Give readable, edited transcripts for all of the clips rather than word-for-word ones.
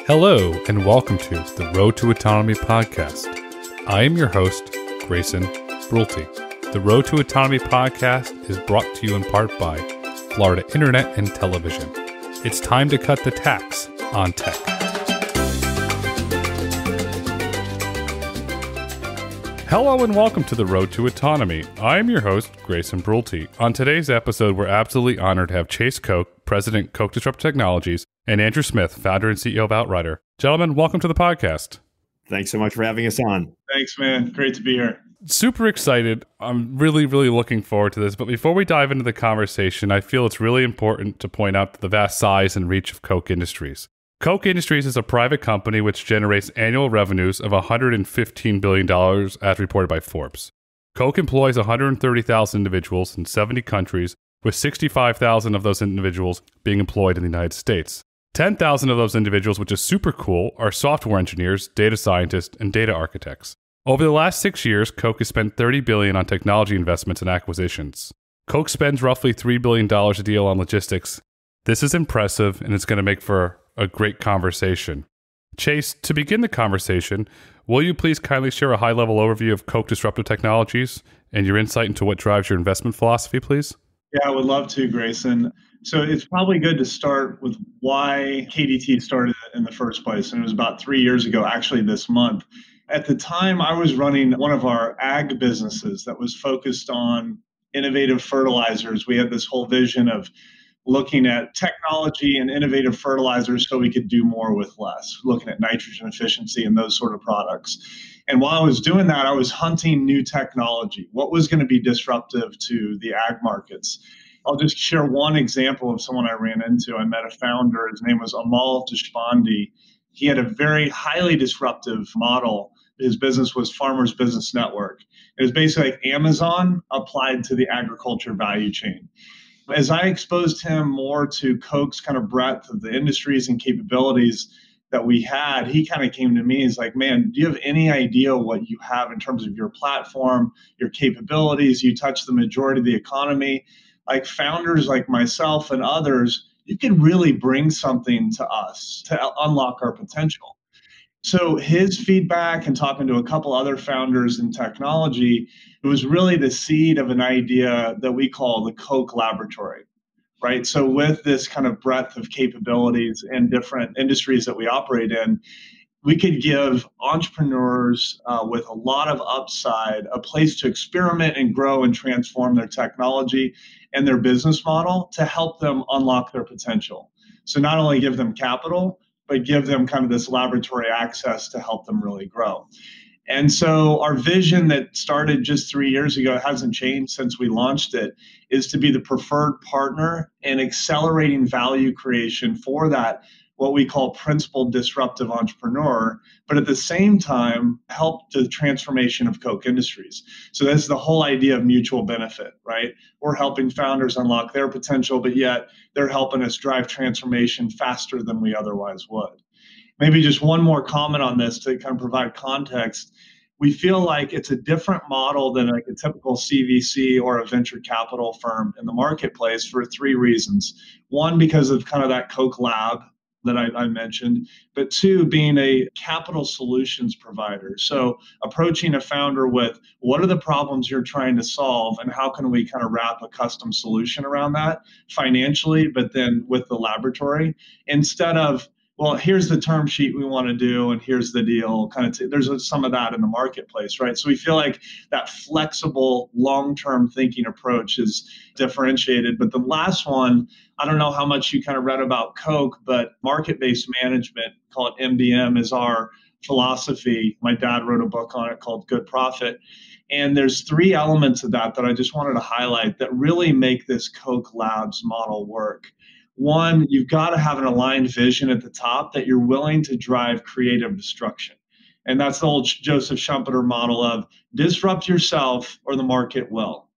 Hello, and welcome to the Road to Autonomy Podcast. I am your host, Grayson Brulte. The Road to Autonomy Podcast is brought to you in part by Florida Internet and Television. It's time to cut the tax on tech. Hello and welcome to the Road to Autonomy. I am your host, Grayson Brulte. On today's episode, we're absolutely honored to have Chase Koch, President, Koch Disruptive Technologies, and Andrew Smith, founder and CEO of Outrider. Gentlemen, welcome to the podcast. Thanks so much for having us on. Thanks, man. Great to be here. Super excited. I'm really looking forward to this. But before we dive into the conversation, I feel it's really important to point out the vast size and reach of Koch Industries. Koch Industries is a private company which generates annual revenues of $115 billion as reported by Forbes. Koch employs 130,000 individuals in 70 countries, with 65,000 of those individuals being employed in the United States. 10,000 of those individuals, which is super cool, are software engineers, data scientists, and data architects. Over the last 6 years, Koch has spent $30 billion on technology investments and acquisitions. Koch spends roughly $3 billion a deal on logistics. This is impressive, and it's going to make for a great conversation. Chase, to begin the conversation, will you please kindly share a high-level overview of Koch Disruptive Technologies and your insight into what drives your investment philosophy, please? Yeah, I would love to, Grayson. So it's probably good to start with why KDT started in the first place. And it was about 3 years ago, actually this month. At the time, I was running one of our ag businesses that was focused on innovative fertilizers. We had this whole vision of looking at technology and innovative fertilizers so we could do more with less, looking at nitrogen efficiency and those sort of products. And while I was doing that, I was hunting new technology. What was going to be disruptive to the ag markets? I'll just share one example of someone I ran into. I met a founder. His name was Amal Deshpande. He had a very highly disruptive model. His business was Farmers Business Network. It was basically like Amazon applied to the agriculture value chain. As I exposed him more to Koch's kind of breadth of the industries and capabilities that we had, he kind of came to me. He's like, man, do you have any idea what you have in terms of your platform, your capabilities? You touch the majority of the economy. Like founders like myself and others, you can really bring something to us to unlock our potential. So his feedback and talking to a couple other founders in technology, it was really the seed of an idea that we call the Koch Laboratory, right? So with this kind of breadth of capabilities and different industries that we operate in, we could give entrepreneurs with a lot of upside a place to experiment and grow and transform their technology and their business model to help them unlock their potential. So not only give them capital, but give them kind of this laboratory access to help them really grow. And so our vision that started just 3 years ago, it hasn't changed since we launched it, is to be the preferred partner in accelerating value creation for that, what we call principal disruptive entrepreneur, but at the same time, help the transformation of Koch Industries. So that's the whole idea of mutual benefit, right? We're helping founders unlock their potential, but yet they're helping us drive transformation faster than we otherwise would. Maybe just one more comment on this to kind of provide context. We feel like it's a different model than like a typical CVC or a venture capital firm in the marketplace for three reasons. One, because of kind of that Koch lab that I mentioned, but two, being a capital solutions provider. So approaching a founder with what are the problems you're trying to solve and how can we kind of wrap a custom solution around that financially, but then with the laboratory, instead of, well, here's the term sheet we want to do and here's the deal. There's some of that in the marketplace, right? So we feel like that flexible long-term thinking approach is differentiated. But the last one, I don't know how much you kind of read about Koch, but market-based management, call it MBM, is our philosophy. My dad wrote a book on it called Good Profit. And there's three elements of that I just wanted to highlight that really make this Koch Labs model work. One, you've got to have an aligned vision at the top that you're willing to drive creative destruction. And that's the old Joseph Schumpeter model of disrupt yourself or the market will,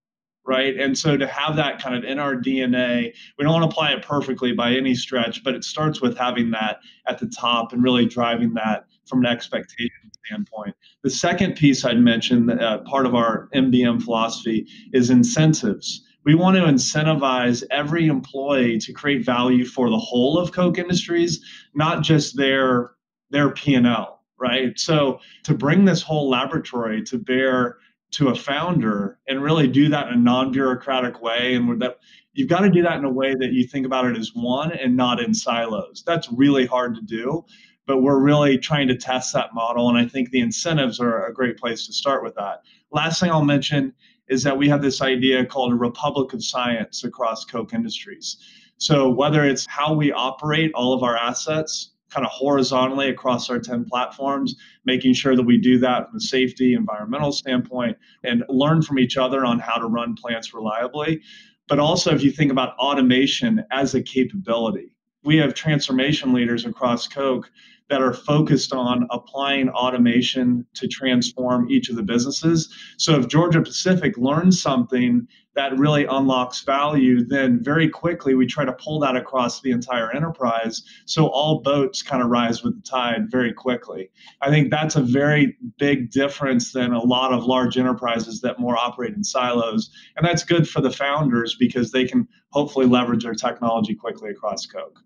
right? And so to have that kind of in our DNA, we don't want to apply it perfectly by any stretch, but it starts with having that at the top and really driving that from an expectation standpoint. The second piece I'd mention, part of our MBM philosophy, is incentives. We want to incentivize every employee to create value for the whole of Koch Industries, not just their their P&L, right? So to bring this whole laboratory to bear to a founder and really do that in a non-bureaucratic way, and that you've got to do that in a way that you think about it as one and not in silos. That's really hard to do, but we're really trying to test that model, and I think the incentives are a great place to start with that. Last thing I'll mention is that we have this idea called a Republic of Science across Koch Industries. So whether it's how we operate all of our assets kind of horizontally across our 10 platforms, making sure that we do that from a safety, environmental standpoint, and learn from each other on how to run plants reliably. But also, if you think about automation as a capability, we have transformation leaders across Koch that are focused on applying automation to transform each of the businesses. So if Georgia Pacific learns something that really unlocks value, then very quickly we try to pull that across the entire enterprise so all boats kind of rise with the tide very quickly. I think that's a very big difference than a lot of large enterprises that more operate in silos. And that's good for the founders because they can hopefully leverage their technology quickly across Koch.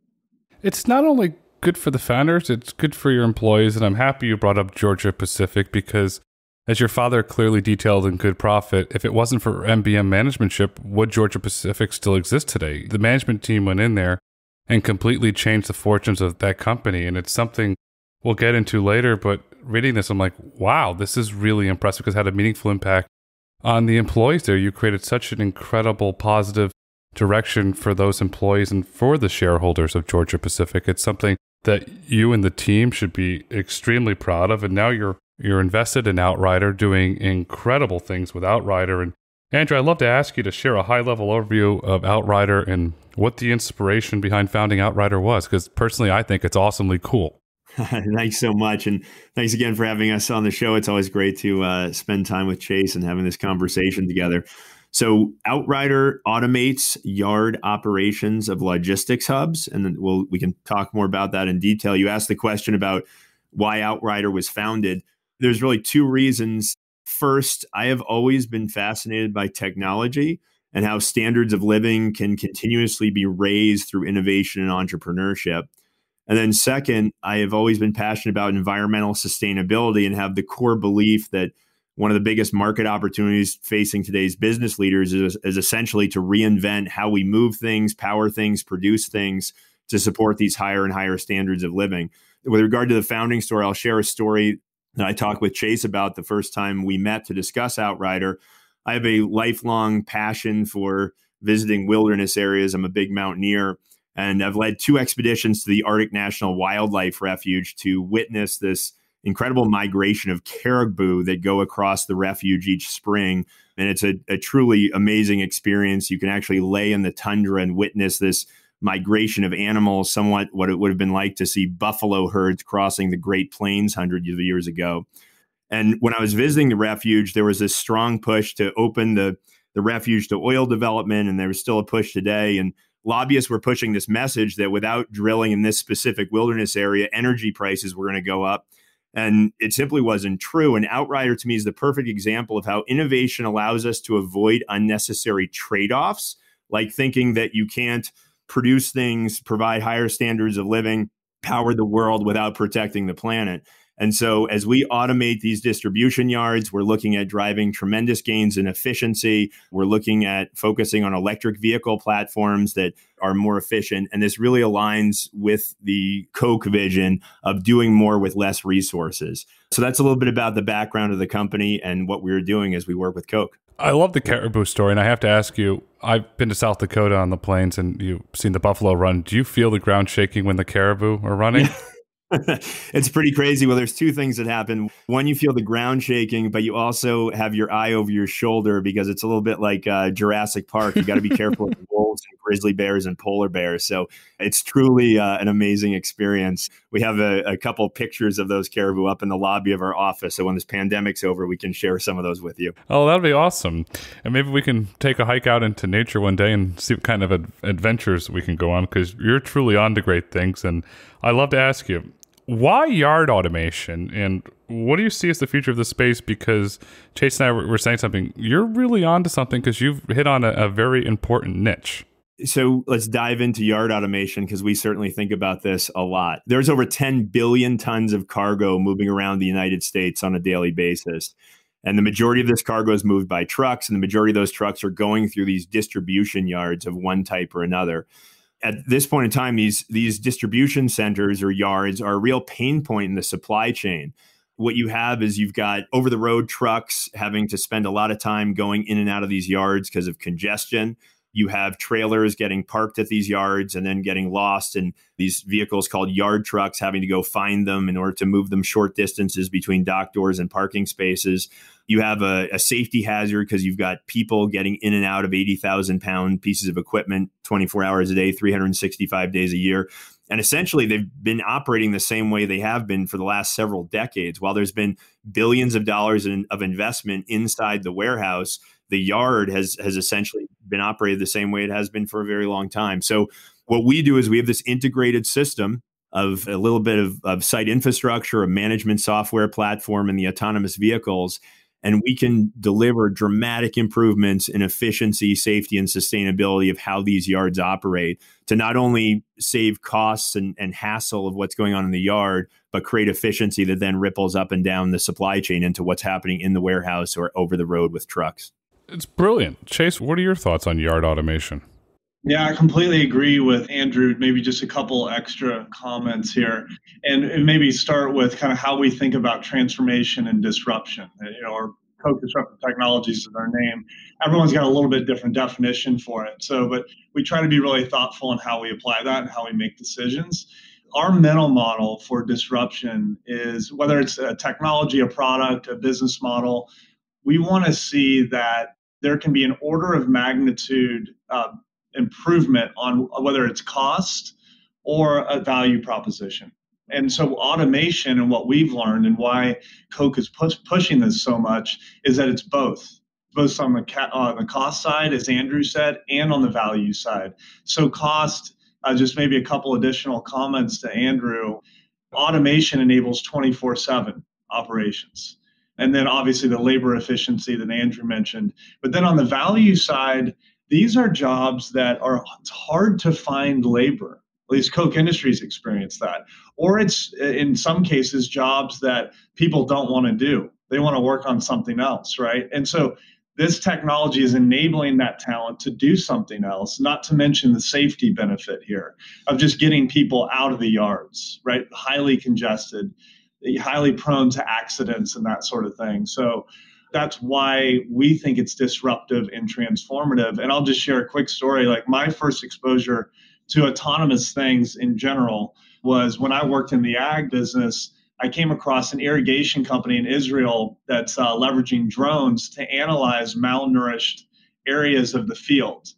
It's not only good for the founders, it's good for your employees. And I'm happy you brought up Georgia Pacific because, as your father clearly detailed in Good Profit, if it wasn't for MBM managementship, would Georgia Pacific still exist today? The management team went in there and completely changed the fortunes of that company. And it's something we'll get into later, but reading this, I'm like, wow, this is really impressive because it had a meaningful impact on the employees there. You created such an incredible positive direction for those employees and for the shareholders of Georgia Pacific. It's something that you and the team should be extremely proud of. And now you're invested in Outrider, doing incredible things with Outrider. And Andrew, I'd love to ask you to share a high-level overview of Outrider and what the inspiration behind founding Outrider was, because personally, I think it's awesomely cool. Thanks so much. And thanks again for having us on the show. It's always great to spend time with Chase and having this conversation together. So Outrider automates yard operations of logistics hubs, and then we can talk more about that in detail. You asked the question about why Outrider was founded. There's really two reasons. First, I have always been fascinated by technology and how standards of living can continuously be raised through innovation and entrepreneurship. And then second, I have always been passionate about environmental sustainability and have the core belief that one of the biggest market opportunities facing today's business leaders is essentially to reinvent how we move things, power things, produce things to support these higher and higher standards of living. With regard to the founding story, I'll share a story that I talked with Chase about the first time we met to discuss Outrider. I have a lifelong passion for visiting wilderness areas. I'm a big mountaineer, and I've led 2 expeditions to the Arctic National Wildlife Refuge to witness this incredible migration of caribou that go across the refuge each spring. And it's a truly amazing experience. You can actually lay in the tundra and witness this migration of animals, somewhat what it would have been like to see buffalo herds crossing the Great Plains hundreds of years ago. And when I was visiting the refuge, there was this strong push to open the refuge to oil development, and there was still a push today. And lobbyists were pushing this message that without drilling in this specific wilderness area, energy prices were going to go up. And it simply wasn't true. And Outrider, to me, is the perfect example of how innovation allows us to avoid unnecessary trade-offs, like thinking that you can't produce things, provide higher standards of living, power the world without protecting the planet. And so as we automate these distribution yards, we're looking at driving tremendous gains in efficiency. We're looking at focusing on electric vehicle platforms that are more efficient. And this really aligns with the Koch vision of doing more with less resources. So that's a little bit about the background of the company and what we're doing as we work with Koch. I love the caribou story. And I have to ask you, I've been to South Dakota on the plains and you've seen the buffalo run. Do you feel the ground shaking when the caribou are running? It's pretty crazy. Well, there's 2 things that happen. One, you feel the ground shaking, but you also have your eye over your shoulder because it's a little bit like Jurassic Park. You got to be careful with wolves and grizzly bears and polar bears. So it's truly an amazing experience. We have a couple pictures of those caribou up in the lobby of our office. So when this pandemic's over, we can share some of those with you. Oh, that'd be awesome. And maybe we can take a hike out into nature one day and see what kind of adventures we can go on, because you're truly on to great things. And I'd love to ask you, why yard automation, and what do you see as the future of the space? Because Chase and I were saying something. You're really onto something because you've hit on a very important niche. So let's dive into yard automation because we certainly think about this a lot. There's over 10 billion tons of cargo moving around the United States on a daily basis. And the majority of this cargo is moved by trucks, and the majority of those trucks are going through these distribution yards of one type or another. At this point in time, these distribution centers or yards are a real pain point in the supply chain. What you have is you've got over-the-road trucks having to spend a lot of time going in and out of these yards because of congestion. You have trailers getting parked at these yards and then getting lost, and these vehicles called yard trucks having to go find them in order to move them short distances between dock doors and parking spaces. You have a safety hazard because you've got people getting in and out of 80,000-pound pieces of equipment 24 hours a day, 365 days a year. And essentially, they've been operating the same way they have been for the last several decades. While there's been billions of dollars of investment inside the warehouse, the yard has essentially been operated the same way it has been for a very long time. So what we do is we have this integrated system of a little bit of site infrastructure, a management software platform, and the autonomous vehicles. And we can deliver dramatic improvements in efficiency, safety, and sustainability of how these yards operate to not only save costs and hassle of what's going on in the yard, but create efficiency that then ripples up and down the supply chain into what's happening in the warehouse or over the road with trucks. It's brilliant. Chase, what are your thoughts on yard automation? Yeah, I completely agree with Andrew. Maybe just a couple extra comments here, and maybe start with kind of how we think about transformation and disruption. Or Koch Disruptive Technologies is our name. Everyone's got a little bit different definition for it. But we try to be really thoughtful in how we apply that and how we make decisions. Our mental model for disruption is whether it's a technology, a product, a business model, we want to see that there can be an order of magnitude improvement on whether it's cost or a value proposition. And so automation and what we've learned and why Koch is pushing this so much is that it's both on the cost side, as Andrew said, and on the value side. So cost, just maybe a couple additional comments to Andrew. Automation enables 24/7 operations. And then obviously the labor efficiency that Andrew mentioned. But then on the value side, these are jobs that it's hard to find labor. At least Koch Industries experienced that. Or it's, in some cases, jobs that people don't want to do. They want to work on something else, right? And so this technology is enabling that talent to do something else, not to mention the safety benefit here of just getting people out of the yards, right? Highly congested, highly prone to accidents and that sort of thing. So that's why we think it's disruptive and transformative. And I'll just share a quick story. Like my first exposure to autonomous things in general was when I worked in the ag business. I came across an irrigation company in Israel that's leveraging drones to analyze malnourished areas of the field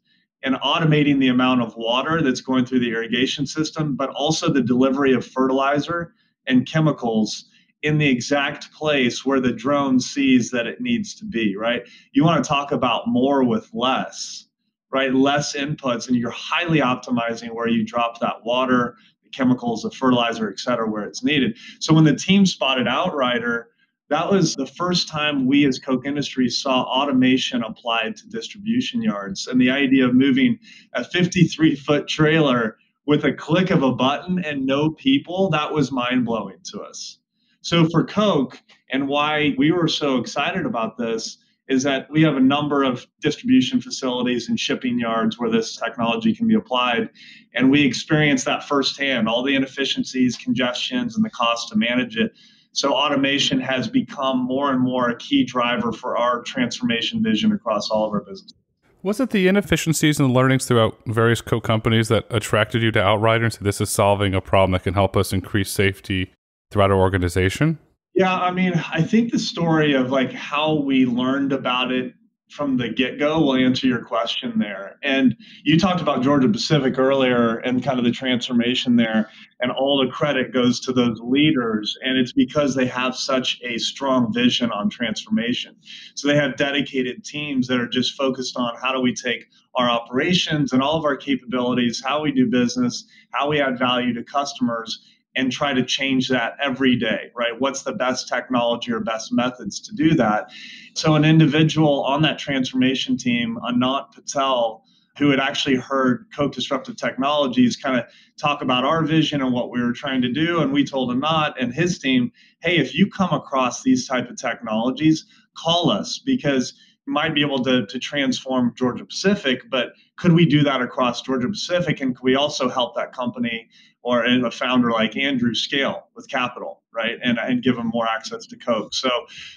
and automating the amount of water that's going through the irrigation system, but also the delivery of fertilizer and chemicals in the exact place where the drone sees that it needs to be, right? You want to talk about more with less, right? Less inputs, and you're highly optimizing where you drop that water, the chemicals, the fertilizer, et cetera, where it's needed. So when the team spotted Outrider, that was the first time we as Koch Industries saw automation applied to distribution yards. And the idea of moving a 53-foot trailer with a click of a button and no people, that was mind-blowing to us. So for Koch, and why we were so excited about this, is that we have a number of distribution facilities and shipping yards where this technology can be applied. And we experienced that firsthand, all the inefficiencies, congestions, and the cost to manage it. So automation has become more and more a key driver for our transformation vision across all of our business. Was it the inefficiencies and learnings throughout various Koch companies that attracted you to Outrider and said this is solving a problem that can help us increase safety throughout our organization? Yeah, I mean, I think the story of like how we learned about it from the get-go will answer your question there. And you talked about Georgia Pacific earlier and kind of the transformation there, and all the credit goes to those leaders. And it's because they have such a strong vision on transformation. So they have dedicated teams that are just focused on how do we take our operations and all of our capabilities, how we do business, how we add value to customers, and try to change that every day, right? What's the best technology or best methods to do that? So an individual on that transformation team, Anant Patel, who had actually heard Koch Disruptive Technologies kind of talk about our vision and what we were trying to do. And we told him not, and his team, hey, if you come across these type of technologies, call us, because you might be able to transform Georgia Pacific, but could we do that across Georgia Pacific? And could we also help that company or a founder like Andrew scale with capital, right? And give them more access to Koch. So,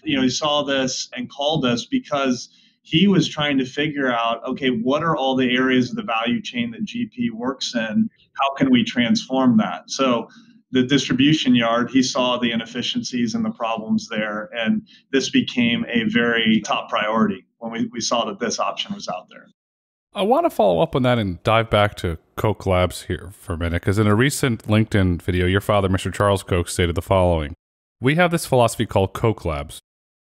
he saw this and called us because he was trying to figure out, okay, what are all the areas of the value chain that GP works in? How can we transform that? So the distribution yard, he saw the inefficiencies and the problems there. And this became a very top priority when we saw that this option was out there. I want to follow up on that and dive back to Koch Labs here for a minute, because in a recent LinkedIn video, your father, Mr. Charles Koch, stated the following: "We have this philosophy called Koch Labs.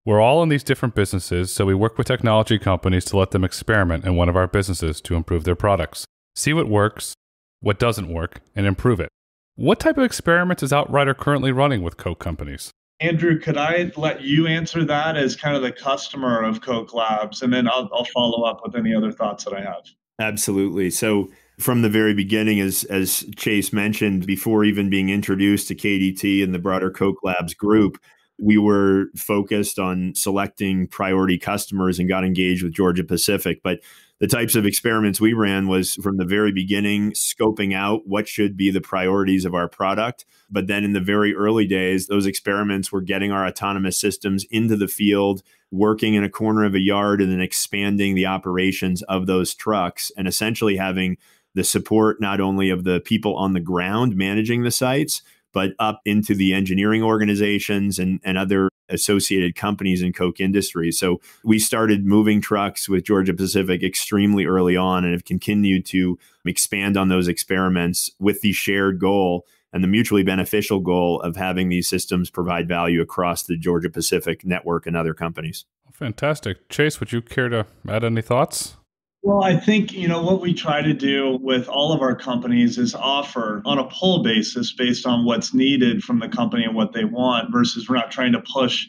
We're all in these different businesses, so we work with technology companies to let them experiment in one of our businesses to improve their products, see what works, what doesn't work, and improve it." What type of experiments is Outrider currently running with Koch companies? Andrew, could I let you answer that as kind of the customer of Koch Labs, and then I'll follow up with any other thoughts that I have. Absolutely. So from the very beginning, as Chase mentioned, before even being introduced to KDT and the broader Koch Labs group, we were focused on selecting priority customers and got engaged with Georgia Pacific. But the types of experiments we ran was from the very beginning, scoping out what should be the priorities of our product. But then in the very early days, those experiments were getting our autonomous systems into the field, working in a corner of a yard, and then expanding the operations of those trucks and essentially having the support not only of the people on the ground managing the sites, but up into the engineering organizations and other associated companies in Koch Industries. So we started moving trucks with Georgia Pacific extremely early on and have continued to expand on those experiments with the shared goal and the mutually beneficial goal of having these systems provide value across the Georgia Pacific network and other companies. Fantastic. Chase, would you care to add any thoughts? Well, I think, what we try to do with all of our companies is offer on a pull basis based on what's needed from the company and what they want, versus we're not trying to push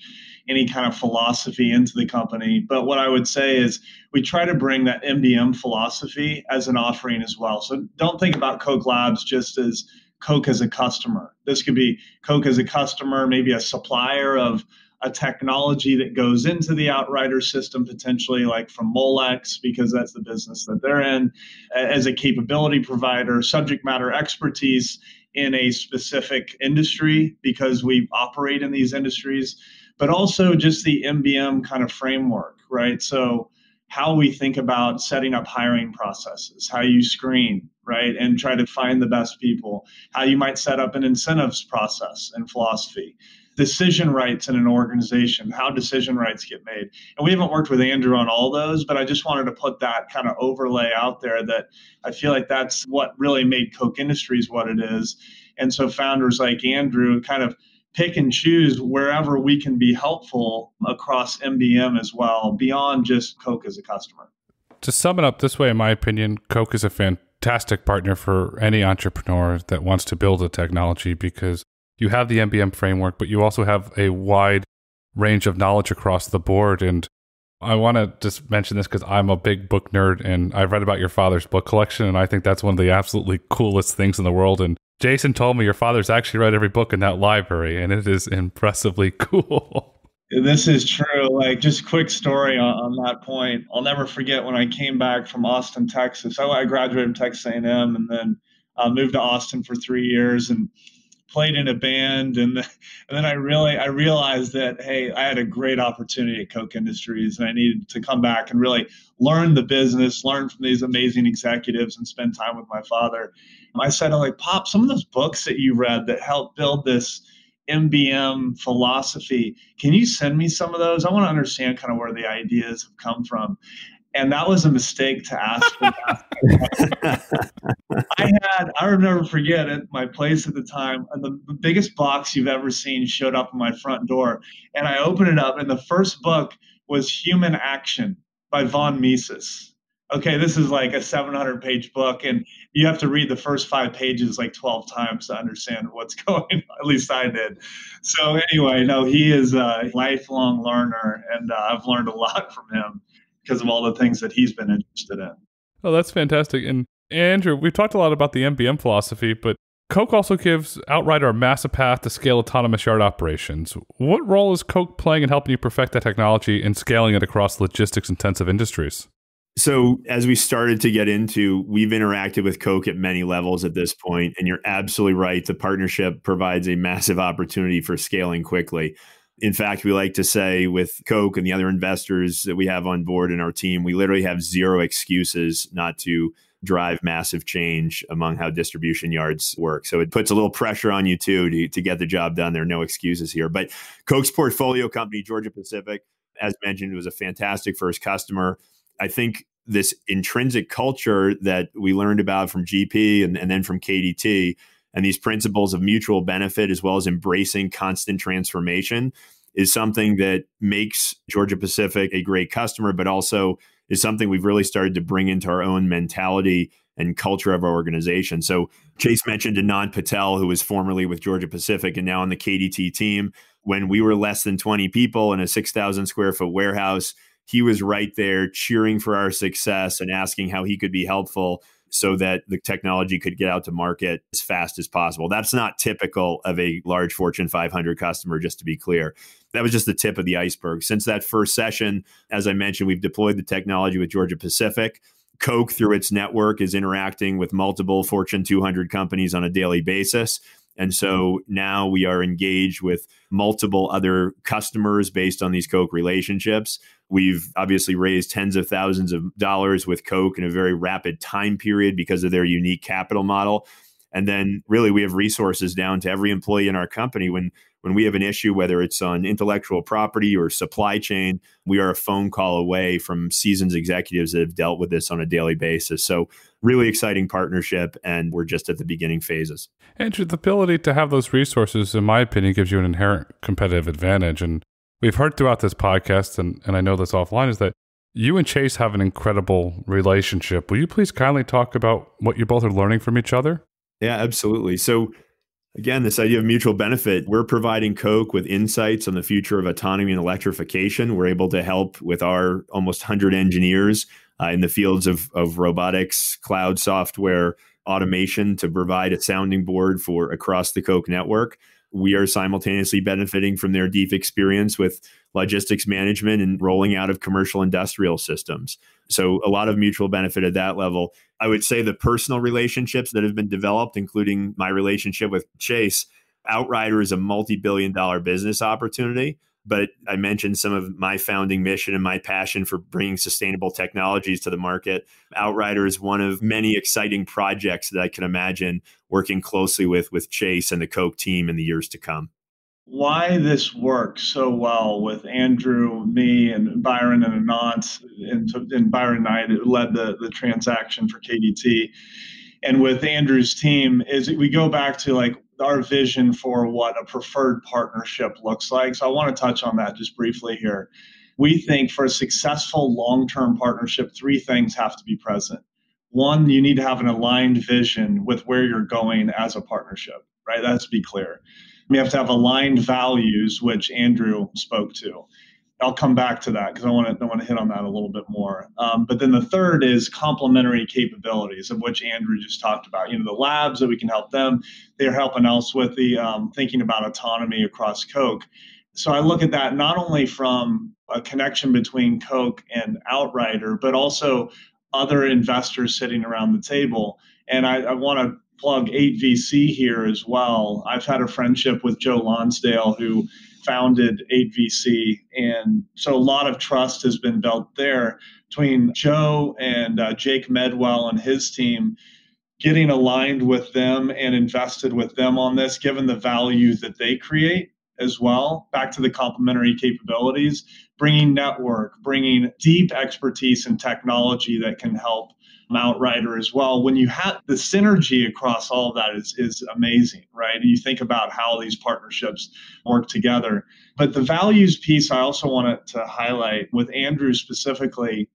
any kind of philosophy into the company. But what I would say is we try to bring that MDM philosophy as an offering as well. So don't think about Koch Labs just as Koch as a customer. This could be Koch as a customer, maybe a supplier of a technology that goes into the Outrider system, potentially like from Molex, because that's the business that they're in, as a capability provider, subject matter expertise in a specific industry because we operate in these industries, but also just the MBM kind of framework, right? So how we think about setting up hiring processes, how you screen, right, and try to find the best people, how you might set up an incentives process and philosophy, decision rights in an organization, how decision rights get made. And we haven't worked with Andrew on all those, but I just wanted to put that kind of overlay out there that I feel like that's what really made Koch Industries what it is. And so founders like Andrew kind of pick and choose wherever we can be helpful across MDM as well, beyond just Koch as a customer. To sum it up this way, in my opinion, Koch is a fantastic partner for any entrepreneur that wants to build a technology, because you have the MBM framework, but you also have a wide range of knowledge across the board. And I want to just mention this because I'm a big book nerd and I've read about your father's book collection, and I think that's one of the absolutely coolest things in the world. And Jason told me your father's actually read every book in that library, and it is impressively cool. This is true. Like, just quick story on that point. I'll never forget when I came back from Austin, Texas. I graduated from Texas A&M and then moved to Austin for 3 years and played in a band, and then I realized that, hey, I had a great opportunity at Koch Industries, and I needed to come back and really learn the business, learn from these amazing executives, and spend time with my father. I said, like, Pop, some of those books that you read that helped build this MBM philosophy, can you send me some of those? I want to understand kind of where the ideas have come from. And that was a mistake to ask for that. I'll never forget it, my place at the time, the biggest box you've ever seen showed up on my front door. And I opened it up, and the first book was Human Action by von Mises. Okay, this is like a 700-page book, and you have to read the first 5 pages like 12 times to understand what's going on. At least I did. So anyway, no, he is a lifelong learner, and I've learned a lot from him because of all the things that he's been interested in. Oh, that's fantastic. And Andrew, we've talked a lot about the MBM philosophy, but Koch also gives Outrider a massive path to scale autonomous yard operations. What role is Koch playing in helping you perfect that technology and scaling it across logistics-intensive industries? So as we started to get into, we've interacted with Koch at many levels at this point, and you're absolutely right. The partnership provides a massive opportunity for scaling quickly. In fact, we like to say with Koch and the other investors that we have on board in our team, we literally have zero excuses not to drive massive change among how distribution yards work. So it puts a little pressure on you too to get the job done. There are no excuses here. But Koch's portfolio company, Georgia Pacific, as mentioned, was a fantastic first customer. I think this intrinsic culture that we learned about from GP and then from KDT, and these principles of mutual benefit as well as embracing constant transformation, is something that makes Georgia Pacific a great customer, but also is something we've really started to bring into our own mentality and culture of our organization. So Chase mentioned Anand Patel, who was formerly with Georgia Pacific and now on the KDT team. When we were less than 20 people in a 6,000 square foot warehouse, he was right there cheering for our success and asking how he could be helpful so that the technology could get out to market as fast as possible. That's not typical of a large Fortune 500 customer, just to be clear. That was just the tip of the iceberg. Since that first session, as I mentioned, we've deployed the technology with Georgia Pacific. Koch, through its network, is interacting with multiple Fortune 200 companies on a daily basis. And so now we are engaged with multiple other customers based on these Koch relationships. We've obviously raised tens of thousands of dollars with Koch in a very rapid time period because of their unique capital model. And then really we have resources down to every employee in our company. When we have an issue, whether it's on intellectual property or supply chain, we are a phone call away from seasoned executives that have dealt with this on a daily basis. So really exciting partnership, and we're just at the beginning phases. Andrew, the ability to have those resources, in my opinion, gives you an inherent competitive advantage. And we've heard throughout this podcast, and I know this offline, is that you and Chase have an incredible relationship. Will you please kindly talk about what you both are learning from each other? Yeah, absolutely. So again, this idea of mutual benefit, we're providing Koch with insights on the future of autonomy and electrification. We're able to help with our almost 100 engineers in the fields of robotics, cloud software, automation to provide a sounding board for across the Koch network. We are simultaneously benefiting from their deep experience with logistics management and rolling out of commercial industrial systems. So a lot of mutual benefit at that level. I would say the personal relationships that have been developed, including my relationship with Chase, Outrider is a multi-billion-dollar business opportunity. But I mentioned some of my founding mission and my passion for bringing sustainable technologies to the market. Outrider is one of many exciting projects that I can imagine working closely with Chase and the Koch team in the years to come. Why this works so well with Andrew, me, and Byron and Anant, and Byron and I led the transaction for KDT. And with Andrew's team is we go back to like our vision for what a preferred partnership looks like. So I want to touch on that just briefly here. We think for a successful long-term partnership, three things have to be present. One, you need to have an aligned vision with where you're going as a partnership, right? That has to be clear. We have to have aligned values, which Andrew spoke to. I'll come back to that because I want to hit on that a little bit more. But then the third is complementary capabilities, of which Andrew just talked about. You know, the labs that we can help them, they're helping us with the thinking about autonomy across Koch. So I look at that not only from a connection between Koch and Outrider, but also other investors sitting around the table. And I want to plug 8VC here as well. I've had a friendship with Joe Lonsdale, who founded 8VC. And so a lot of trust has been built there between Joe and Jake Medwell and his team, getting aligned with them and invested with them on this, given the value that they create as well. Back to the complementary capabilities, bringing network, bringing deep expertise in technology that can help Outrider as well. When you have the synergy across all of that is amazing, right? And you think about how these partnerships work together. But the values piece, I also wanted to highlight with Andrew specifically,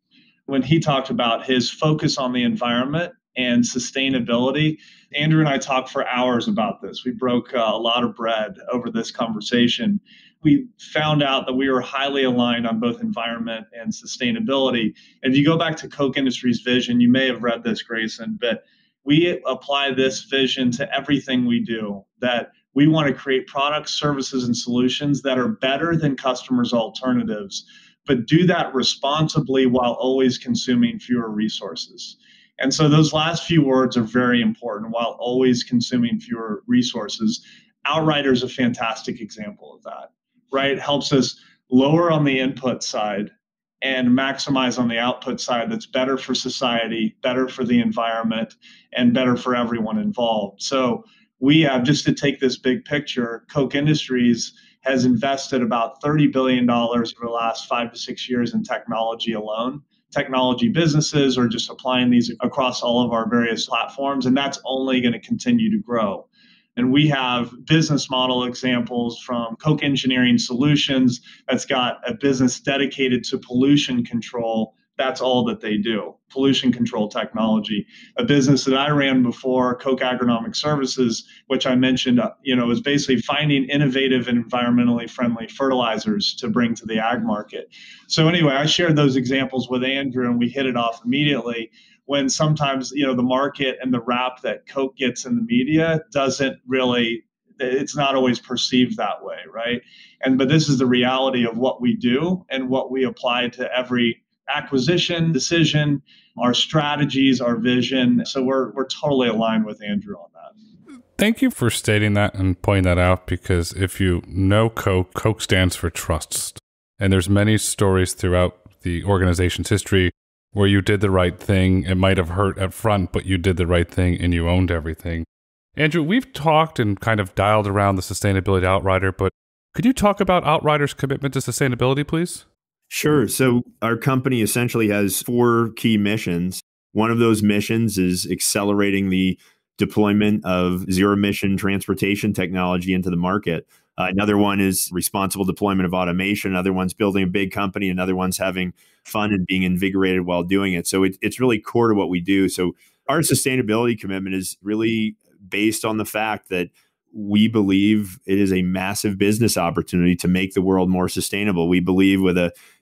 when he talked about his focus on the environment and sustainability. Andrew and I talked for hours about this. We broke a lot of bread over this conversation. we found out that we were highly aligned on both environment and sustainability. And if you go back to Koch Industries' vision, you may have read this, Grayson, but we apply this vision to everything we do, that we want to create products, services, and solutions that are better than customers' alternatives, but do that responsibly while always consuming fewer resources. And so those last few words are very important, while always consuming fewer resources. Outrider is a fantastic example of that, right? It helps us lower on the input side and maximize on the output side. That's better for society, better for the environment, and better for everyone involved. So we have, just to take this big picture, Koch Industries has invested about $30 billion over the last 5 to 6 years in technology alone. Technology businesses are just applying these across all of our various platforms, and that's only going to continue to grow. And we have business model examples from Koch Engineering Solutions that's got a business dedicated to pollution control. That's all that they do, pollution control technology. A business that I ran before, Koch Agronomic Services, which I mentioned, is basically finding innovative and environmentally friendly fertilizers to bring to the ag market. So anyway, I shared those examples with Andrew and we hit it off immediately, when sometimes, the market and the rap that Koch gets in the media doesn't really, it's not always perceived that way, right? But this is the reality of what we do and what we apply to every acquisition decision, our strategies, our vision. So we're totally aligned with Andrew on that. Thank you for stating that and pointing that out, because if you know Koch, Koch stands for trust. And there's many stories throughout the organization's history where you did the right thing. It might have hurt up front, but you did the right thing and you owned everything. Andrew, we've talked and kind of dialed around the sustainability Outrider, but could you talk about Outrider's commitment to sustainability, please? Sure. So our company essentially has 4 key missions. One of those missions is accelerating the deployment of zero-emission transportation technology into the market. Another one is responsible deployment of automation. Another one's building a big company. Another one's having fun and being invigorated while doing it. So it's really core to what we do. So our sustainability commitment is really based on the fact that we believe it is a massive business opportunity to make the world more sustainable. We believe with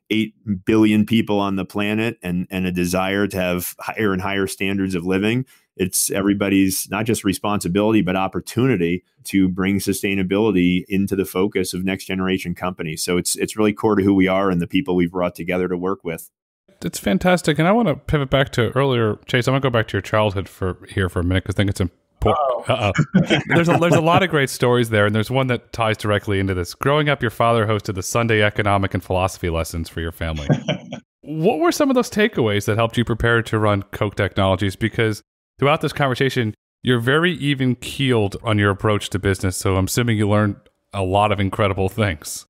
8 billion people on the planet and a desire to have higher and higher standards of living, it's everybody's not just responsibility, but opportunity to bring sustainability into the focus of next generation companies. So it's really core to who we are and the people we've brought together to work with. It's fantastic. And I want to pivot back to earlier, Chase, I want to go back to your childhood for a minute, because I think it's important. There's a lot of great stories there, and there's one that ties directly into this. Growing up, your father hosted the Sunday economic and philosophy lessons for your family. What were some of those takeaways that helped you prepare to run Koch Technologies? Because throughout this conversation, you're very even-keeled on your approach to business, so I'm assuming you learned a lot of incredible things.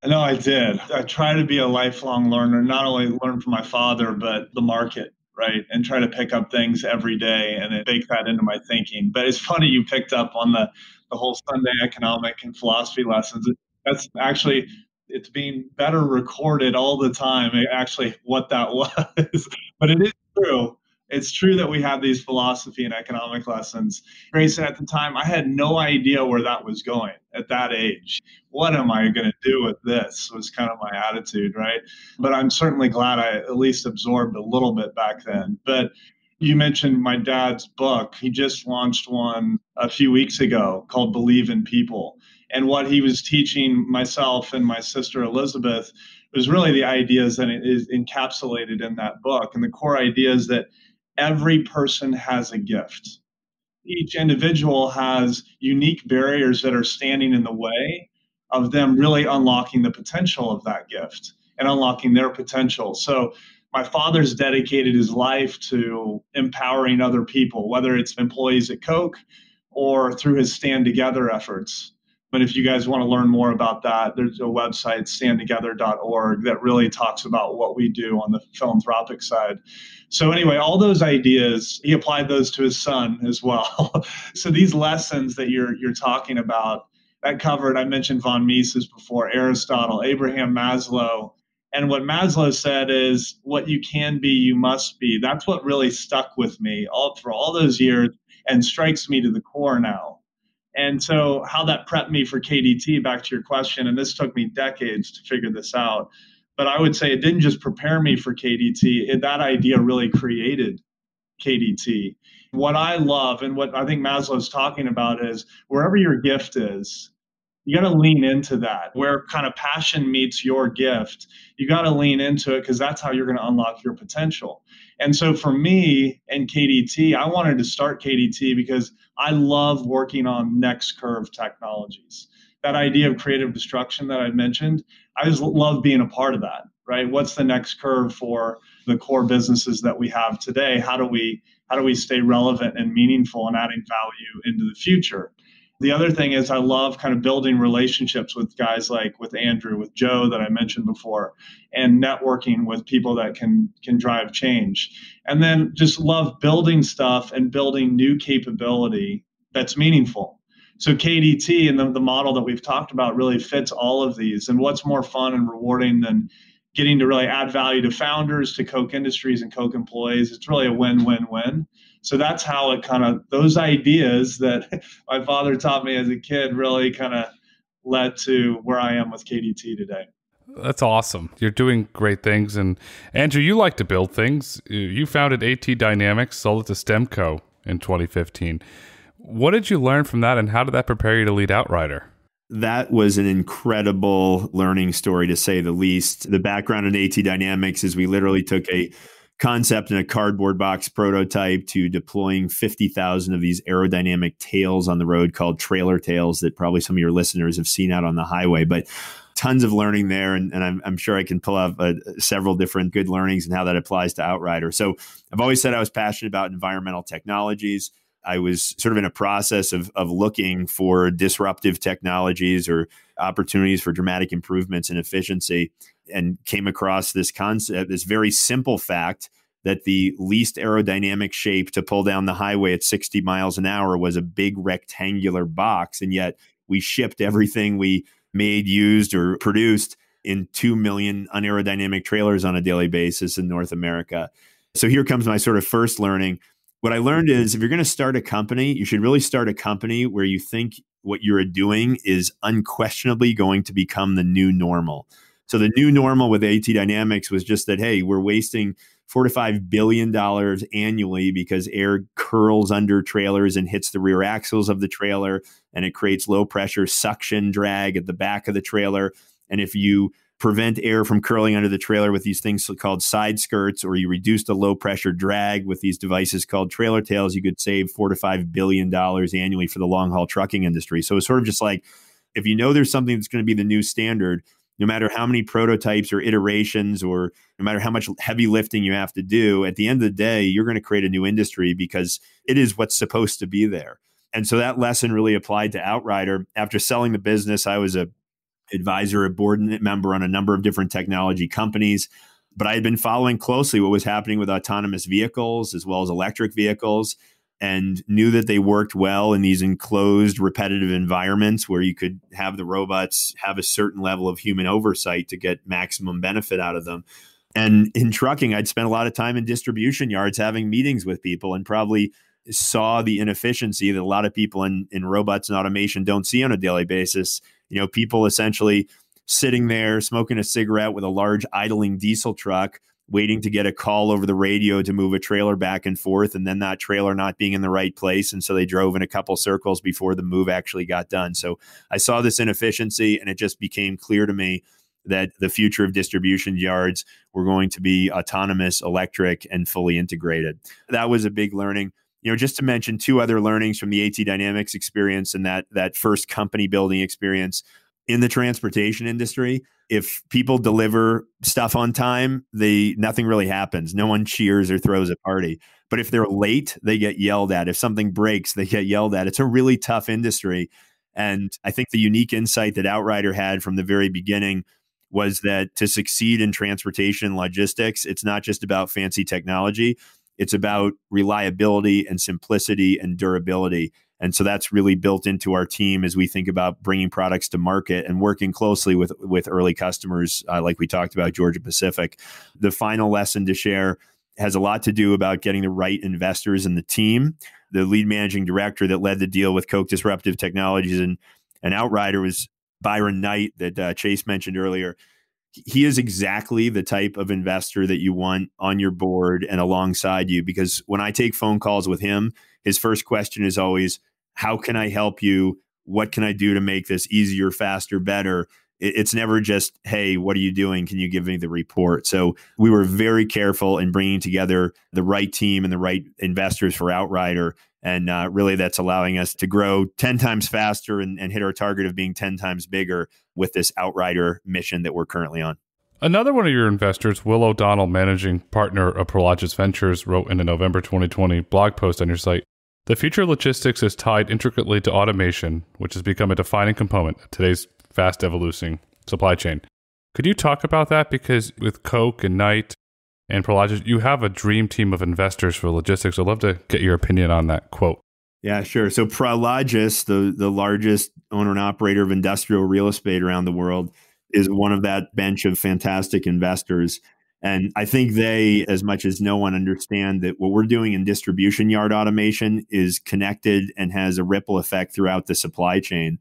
No, I did. I try to be a lifelong learner, not only learn from my father, but the market, right? And try to pick up things every day and then bake that into my thinking. But it's funny you picked up on the whole Sunday economic and philosophy lessons. That's actually, it's being better recorded all the time, actually, what that was. But it is true. It's true that we have these philosophy and economic lessons. Grayson, at the time, I had no idea where that was going at that age. What am I going to do with this was kind of my attitude, right? But I'm certainly glad I at least absorbed a little bit back then. But you mentioned my dad's book. He just launched one a few weeks ago called Believe in People. And what he was teaching myself and my sister Elizabeth was really the ideas that is encapsulated in that book. And the core idea is that every person has a gift. Each individual has unique barriers that are standing in the way of them really unlocking the potential of that gift and unlocking their potential. So my father's dedicated his life to empowering other people, whether it's employees at Koch or through his Stand Together efforts. But if you guys want to learn more about that, there's a website, standtogether.org, that really talks about what we do on the philanthropic side. So anyway, all those ideas, he applied those to his son as well. So these lessons that you're talking about, that covered, I mentioned von Mises before, Aristotle, Abraham Maslow. And what Maslow said is, what you can be, you must be. That's what really stuck with me for all those years and strikes me to the core now. And so how that prepped me for KDT, back to your question, and this took me decades to figure this out, but I would say it didn't just prepare me for KDT, that idea really created KDT. What I love and what I think Maslow's talking about is wherever your gift is, you got to lean into that. Where kind of passion meets your gift, you got to lean into it because that's how you're going to unlock your potential. And so for me and KDT, I wanted to start KDT because I love working on next curve technologies. That idea of creative destruction that I mentioned, I just love being a part of that, right? What's the next curve for the core businesses that we have today? How do we stay relevant and meaningful and adding value into the future? The other thing is I love kind of building relationships with guys like with Andrew, with Joe that I mentioned before, and networking with people that can drive change. And then just love building stuff and building new capability that's meaningful. So KDT and the model that we've talked about really fits all of these. And what's more fun and rewarding than getting to really add value to founders, to Koch Industries and Koch employees? It's really a win-win-win. So that's how it kind of, those ideas that my father taught me as a kid really kind of led to where I am with KDT today. That's awesome. You're doing great things. And Andrew, you like to build things. You founded AT Dynamics, sold it to Stemco in 2015. What did you learn from that, and how did that prepare you to lead Outrider? That was an incredible learning story, to say the least. The background in AT Dynamics is we literally took a concept in a cardboard box prototype to deploying 50,000 of these aerodynamic tails on the road called trailer tails that probably some of your listeners have seen out on the highway. But tons of learning there. And I'm sure I can pull out several different good learnings and how that applies to Outrider. So I've always said I was passionate about environmental technologies. I was sort of in a process of looking for disruptive technologies or opportunities for dramatic improvements in efficiency, and came across this concept, this very simple fact that the least aerodynamic shape to pull down the highway at 60 miles an hour was a big rectangular box. And yet we shipped everything we made, used, or produced in 2 million unaerodynamic trailers on a daily basis in North America. So here comes my sort of first learning. What I learned is if you're going to start a company, you should really start a company where you think what you're doing is unquestionably going to become the new normal. So the new normal with AT Dynamics was just that, hey, we're wasting $4 to $5 billion annually because air curls under trailers and hits the rear axles of the trailer, and it creates low pressure suction drag at the back of the trailer. And if you prevent air from curling under the trailer with these things called side skirts, or you reduce the low pressure drag with these devices called trailer tails, you could save $4 to $5 billion annually for the long haul trucking industry. So it's sort of just like, if you know there's something that's going to be the new standard, no matter how many prototypes or iterations, or no matter how much heavy lifting you have to do, at the end of the day, you're going to create a new industry because it is what's supposed to be there. And so that lesson really applied to Outrider. After selling the business, I was a advisor, a board member on a number of different technology companies, but I had been following closely what was happening with autonomous vehicles as well as electric vehicles, and knew that they worked well in these enclosed, repetitive environments where you could have the robots have a certain level of human oversight to get maximum benefit out of them. And in trucking, I'd spent a lot of time in distribution yards having meetings with people, and probably saw the inefficiency that a lot of people in robots and automation don't see on a daily basis. You know, people essentially sitting there smoking a cigarette with a large idling diesel truck, waiting to get a call over the radio to move a trailer back and forth, and then that trailer not being in the right place. And so they drove in a couple circles before the move actually got done. So I saw this inefficiency, and it just became clear to me that the future of distribution yards were going to be autonomous, electric, and fully integrated. That was a big learning. You know, just to mention two other learnings from the AT Dynamics experience and that first company building experience. In the transportation industry, if people deliver stuff on time, nothing really happens. No one cheers or throws a party. But if they're late, they get yelled at. If something breaks, they get yelled at. It's a really tough industry. And I think the unique insight that Outrider had from the very beginning was that to succeed in transportation and logistics, it's not just about fancy technology. It's about reliability and simplicity and durability. And so that's really built into our team as we think about bringing products to market and working closely with early customers, like we talked about, Georgia Pacific. The final lesson to share has a lot to do about getting the right investors in the team. The lead managing director that led the deal with Koch Disruptive Technologies and Outrider was Byron Knight that Chase mentioned earlier. He is exactly the type of investor that you want on your board and alongside you, because when I take phone calls with him, his first question is always, how can I help you? What can I do to make this easier, faster, better? It's never just, hey, what are you doing? Can you give me the report? So we were very careful in bringing together the right team and the right investors for Outrider. And really, that's allowing us to grow 10 times faster and hit our target of being 10 times bigger with this Outrider mission that we're currently on. Another one of your investors, Will O'Donnell, managing partner of Prologis Ventures, wrote in a November 2020 blog post on your site, "The future of logistics is tied intricately to automation, which has become a defining component of today's fast evolution supply chain." Could you talk about that? Because with Koch and Knight and Prologis, you have a dream team of investors for logistics. I'd love to get your opinion on that quote. Yeah, sure. So Prologis, the largest owner and operator of industrial real estate around the world, is one of that bench of fantastic investors. And I think they, as much as no one, understand that what we're doing in distribution yard automation is connected and has a ripple effect throughout the supply chain.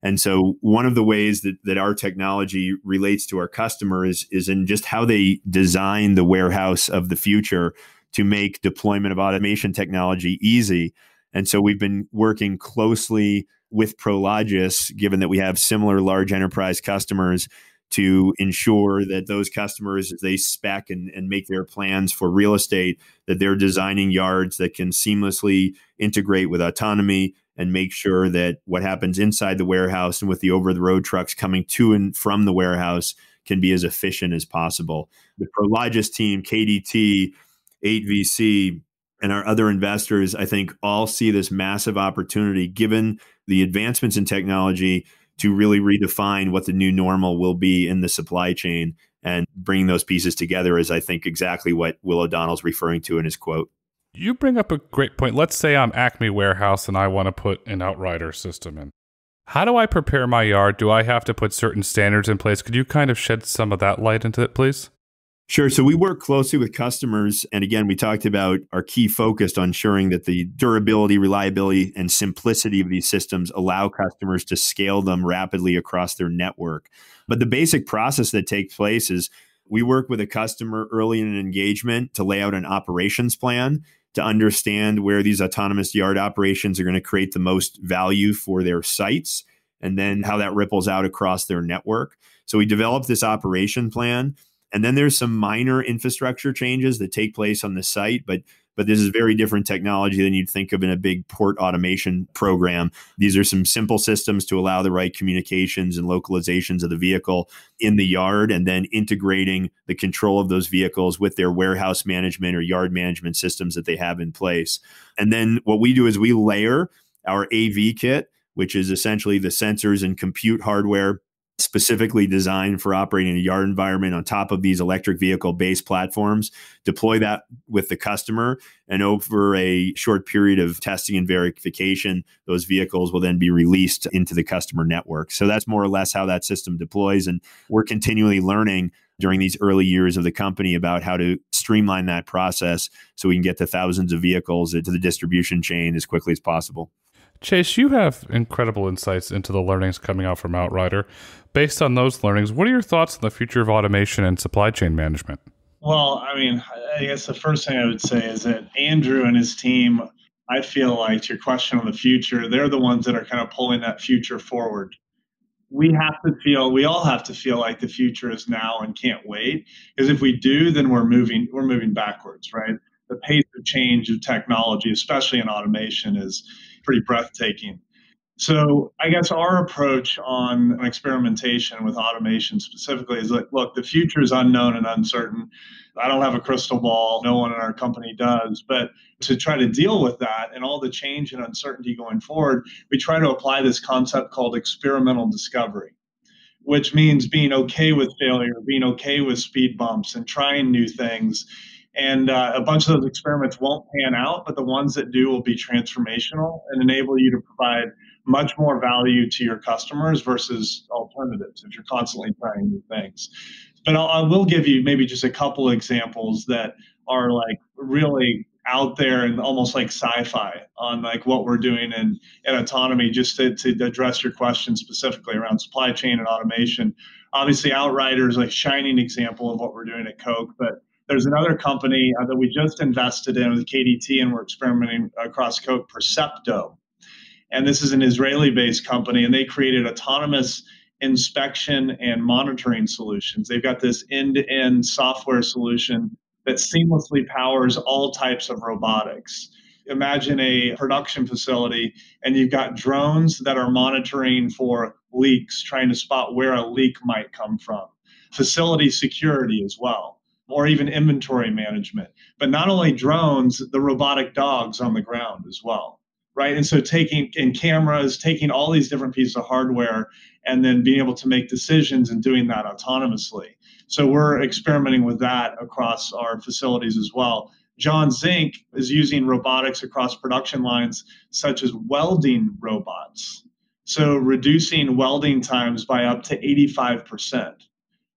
And so one of the ways that our technology relates to our customers is in just how they design the warehouse of the future to make deployment of automation technology easy. And so we've been working closely with Prologis, given that we have similar large enterprise customers, to ensure that those customers, as they spec and make their plans for real estate, that they're designing yards that can seamlessly integrate with autonomy and make sure that what happens inside the warehouse and with the over-the-road trucks coming to and from the warehouse can be as efficient as possible. The Prologis team, KDT, 8VC, and our other investors, I think, all see this massive opportunity, given the advancements in technology, to really redefine what the new normal will be in the supply chain. And bringing those pieces together is, I think, exactly what Will O'Donnell's referring to in his quote. You bring up a great point. Let's say I'm Acme Warehouse and I want to put an Outrider system in. How do I prepare my yard? Do I have to put certain standards in place? Could you kind of shed some of that light into it, please? Sure. So we work closely with customers. And again, we talked about our key focus on ensuring that the durability, reliability, and simplicity of these systems allow customers to scale them rapidly across their network. But the basic process that takes place is we work with a customer early in an engagement to lay out an operations plan to understand where these autonomous yard operations are going to create the most value for their sites, and then how that ripples out across their network. So we develop this operation plan. And then there's some minor infrastructure changes that take place on the site, but this is very different technology than you'd think of in a big port automation program. These are some simple systems to allow the right communications and localizations of the vehicle in the yard, and then integrating the control of those vehicles with their warehouse management or yard management systems that they have in place. And then what we do is we layer our AV kit, which is essentially the sensors and compute hardware specifically designed for operating in a yard environment, on top of these electric vehicle-based platforms, deploy that with the customer, and over a short period of testing and verification, those vehicles will then be released into the customer network. So that's more or less how that system deploys. And we're continually learning during these early years of the company about how to streamline that process so we can get to thousands of vehicles into the distribution chain as quickly as possible. Chase, you have incredible insights into the learnings coming out from Outrider. Based on those learnings, what are your thoughts on the future of automation and supply chain management? Well, I mean, I guess the first thing I would say is that Andrew and his team, I feel like, to your question on the future, they're the ones that are kind of pulling that future forward. We all have to feel like the future is now and can't wait. Because if we do, then we're moving backwards, right? The pace of change of technology, especially in automation, is pretty breathtaking. So I guess our approach on experimentation with automation specifically is like, look, the future is unknown and uncertain. I don't have a crystal ball. No one in our company does. But to try to deal with that and all the change and uncertainty going forward, we try to apply this concept called experimental discovery, which means being okay with failure, being okay with speed bumps and trying new things. And a bunch of those experiments won't pan out, but the ones that do will be transformational and enable you to provide much more value to your customers versus alternatives if you're constantly trying new things. But I will give you maybe just a couple examples that are like really out there and almost like sci-fi on like what we're doing in autonomy, just to address your question specifically around supply chain and automation. Obviously, Outrider is a shining example of what we're doing at Koch, but there's another company that we just invested in with KDT, and we're experimenting across Koch, Percepto. And this is an Israeli-based company, and they created autonomous inspection and monitoring solutions. They've got this end-to-end software solution that seamlessly powers all types of robotics. Imagine a production facility, and you've got drones that are monitoring for leaks, trying to spot where a leak might come from. Facility security as well, or even inventory management. But not only drones, the robotic dogs on the ground as well. Right. And so taking in cameras, taking all these different pieces of hardware, and then being able to make decisions and doing that autonomously. So we're experimenting with that across our facilities as well. John Zink is using robotics across production lines, such as welding robots. So reducing welding times by up to 85%.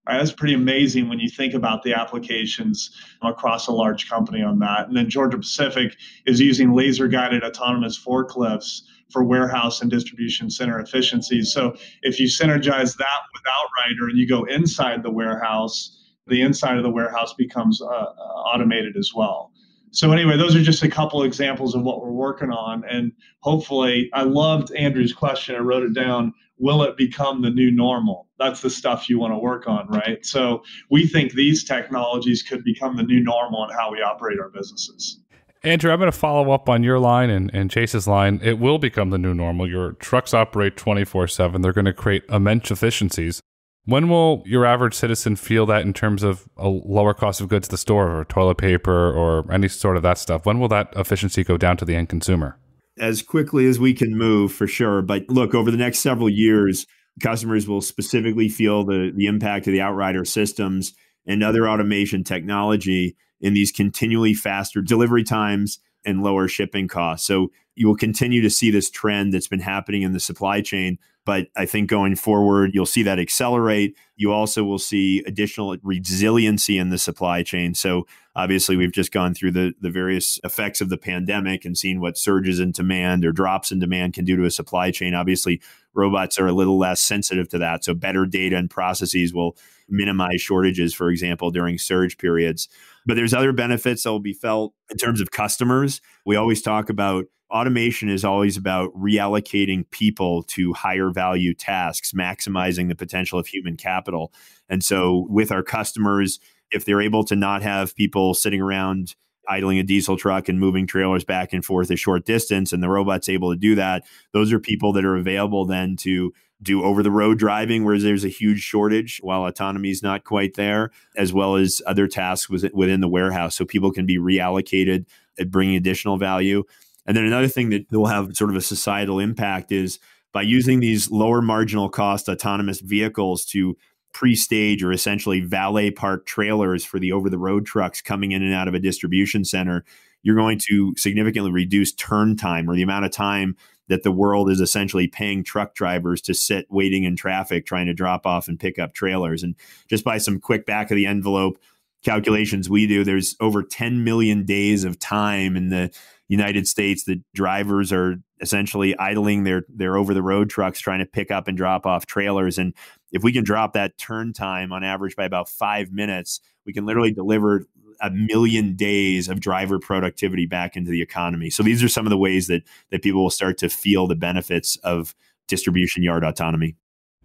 Right, that's pretty amazing when you think about the applications across a large company on that. And then Georgia Pacific is using laser-guided autonomous forklifts for warehouse and distribution center efficiencies. So if you synergize that with Outrider and you go inside the warehouse, the inside of the warehouse becomes automated as well. So anyway, those are just a couple examples of what we're working on. And hopefully, I loved Andrew's question. I wrote it down. Will it become the new normal? That's the stuff you want to work on, right? So we think these technologies could become the new normal in how we operate our businesses. Andrew, I'm going to follow up on your line and Chase's line. It will become the new normal. Your trucks operate 24/7. They're going to create immense efficiencies. When will your average citizen feel that in terms of a lower cost of goods at the store, or toilet paper, or any sort of that stuff? When will that efficiency go down to the end consumer? As quickly as we can move, for sure. But look, over the next several years, customers will specifically feel the impact of the Outrider systems and other automation technology in these continually faster delivery times and lower shipping costs. So you will continue to see this trend that's been happening in the supply chain. But I think going forward, you'll see that accelerate. You also will see additional resiliency in the supply chain. So obviously, we've just gone through the various effects of the pandemic and seen what surges in demand or drops in demand can do to a supply chain. Obviously, robots are a little less sensitive to that. So better data and processes will minimize shortages, for example, during surge periods. But there's other benefits that will be felt in terms of customers. We always talk about automation is always about reallocating people to higher value tasks, maximizing the potential of human capital. And so with our customers, if they're able to not have people sitting around idling a diesel truck and moving trailers back and forth a short distance, and the robot's able to do that, those are people that are available then to do over-the-road driving, where there's a huge shortage while autonomy is not quite there, as well as other tasks within the warehouse. So people can be reallocated at bringing additional value. And then another thing that will have sort of a societal impact is by using these lower marginal cost autonomous vehicles to pre-stage or essentially valet park trailers for the over-the-road trucks coming in and out of a distribution center, you're going to significantly reduce turn time, or the amount of time that the world is essentially paying truck drivers to sit waiting in traffic trying to drop off and pick up trailers. And just by some quick back of the envelope calculations we do, there's over 10 million days of time in the United States that drivers are essentially idling their over-the-road trucks trying to pick up and drop off trailers. And if we can drop that turn time on average by about 5 minutes, we can literally deliver 1 million days of driver productivity back into the economy. So these are some of the ways that people will start to feel the benefits of distribution yard autonomy.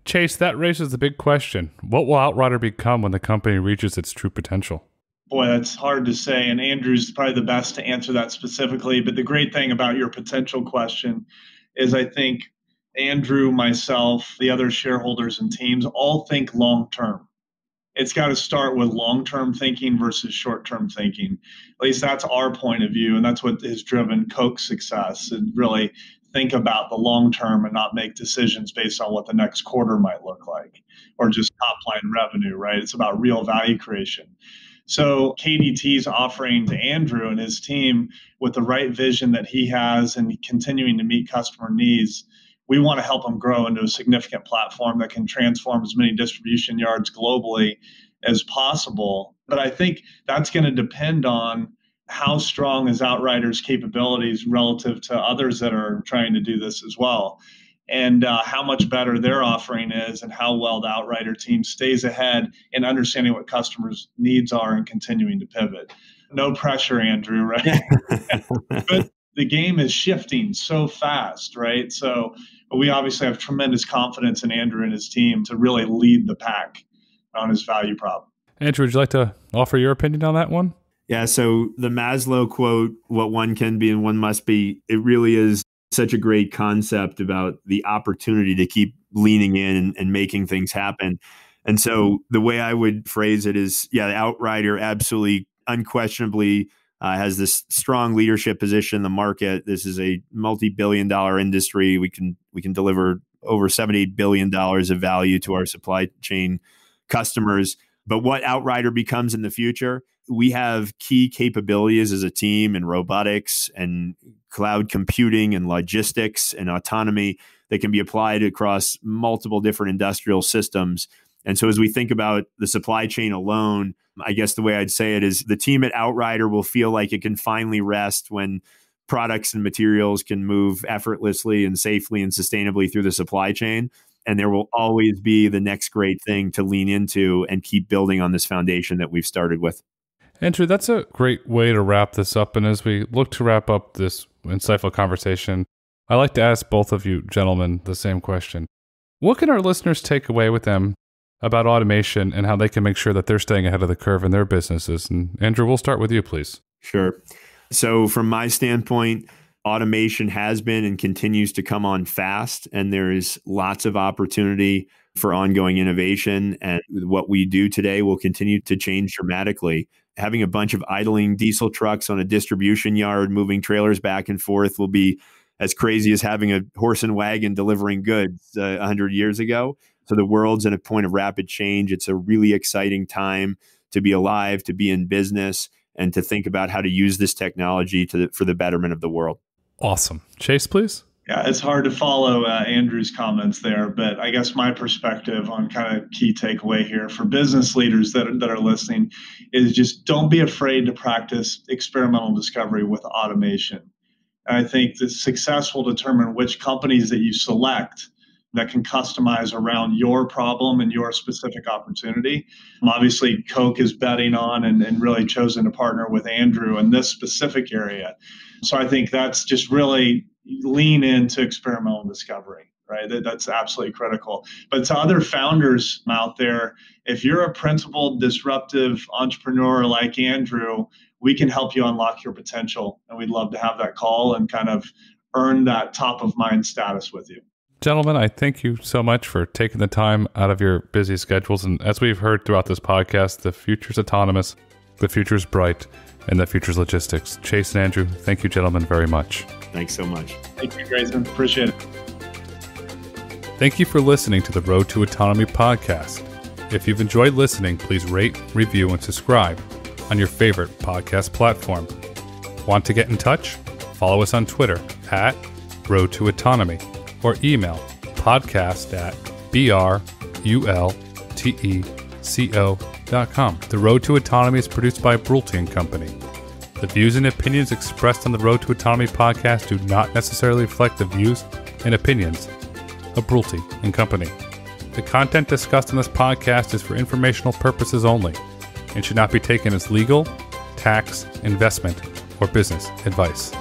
Chase, that raises the big question. What will Outrider become when the company reaches its true potential? Boy, that's hard to say. And Andrew's probably the best to answer that specifically. But the great thing about your potential question is I think Andrew, myself, the other shareholders and teams all think long-term. It's got to start with long-term thinking versus short-term thinking. At least that's our point of view. And that's what has driven Koch's success, and really think about the long term and not make decisions based on what the next quarter might look like or just top line revenue, right? It's about real value creation. So KDT's offering to Andrew and his team, with the right vision that he has and continuing to meet customer needs, we want to help them grow into a significant platform that can transform as many distribution yards globally as possible But I think that's going to depend on how strong is Outrider's capabilities relative to others that are trying to do this as well, and how much better their offering is, and how well the Outrider team stays ahead in understanding what customers' needs are and continuing to pivot. No pressure, Andrew, right? But the game is shifting so fast, right? So we obviously have tremendous confidence in Andrew and his team to really lead the pack on his value prop. Andrew, would you like to offer your opinion on that one? Yeah, so the Maslow quote, what one can be and one must be, it really is such a great concept about the opportunity to keep leaning in and making things happen. And so the way I would phrase it is, yeah, the Outrider absolutely, unquestionably has this strong leadership position in the market. This is a multi-billion-dollar industry. We can deliver over $78 billion of value to our supply chain customers. But what Outrider becomes in the future, we have key capabilities as a team in robotics and cloud computing and logistics and autonomy that can be applied across multiple different industrial systems. And so as we think about the supply chain alone, I guess the way I'd say it is the team at Outrider will feel like it can finally rest when products and materials can move effortlessly and safely and sustainably through the supply chain. And there will always be the next great thing to lean into and keep building on this foundation that we've started with. Andrew, that's a great way to wrap this up. And as we look to wrap up this insightful conversation, I'd like to ask both of you gentlemen the same question. What can our listeners take away with them about automation and how they can make sure that they're staying ahead of the curve in their businesses? And Andrew, we'll start with you, please. Sure. So from my standpoint, automation has been and continues to come on fast, and there is lots of opportunity for ongoing innovation. And what we do today will continue to change dramatically. Having a bunch of idling diesel trucks on a distribution yard, moving trailers back and forth will be as crazy as having a horse and wagon delivering goods 100 years ago. So the world's in a point of rapid change. It's a really exciting time to be alive, to be in business, and to think about how to use this technology for the betterment of the world. Awesome. Chase, please. Yeah, it's hard to follow Andrew's comments there, but I guess my perspective on kind of key takeaway here for business leaders that are listening is just don't be afraid to practice experimental discovery with automation. And I think the success will determine which companies that you select that can customize around your problem and your specific opportunity. Obviously, Koch is betting on and really chosen to partner with Andrew in this specific area. So I think that's just really lean into experimental discovery, right? That's absolutely critical. But to other founders out there, if you're a principled, disruptive entrepreneur like Andrew, we can help you unlock your potential. And we'd love to have that call and kind of earn that top of mind status with you. Gentlemen, I thank you so much for taking the time out of your busy schedules. And as we've heard throughout this podcast, the future's autonomous, the future's bright, and the future's logistics. Chase and Andrew, thank you, gentlemen, very much. Thanks so much. Thank you, Grayson. Appreciate it. Thank you for listening to the Road to Autonomy podcast. If you've enjoyed listening, please rate, review, and subscribe on your favorite podcast platform. Want to get in touch? Follow us on Twitter at Road to Autonomy or email podcast@brulteco.com. The Road to Autonomy is produced by Brulte & Company. The views and opinions expressed on the Road to Autonomy podcast do not necessarily reflect the views and opinions of Brulte & Company. The content discussed in this podcast is for informational purposes only and should not be taken as legal, tax, investment, or business advice.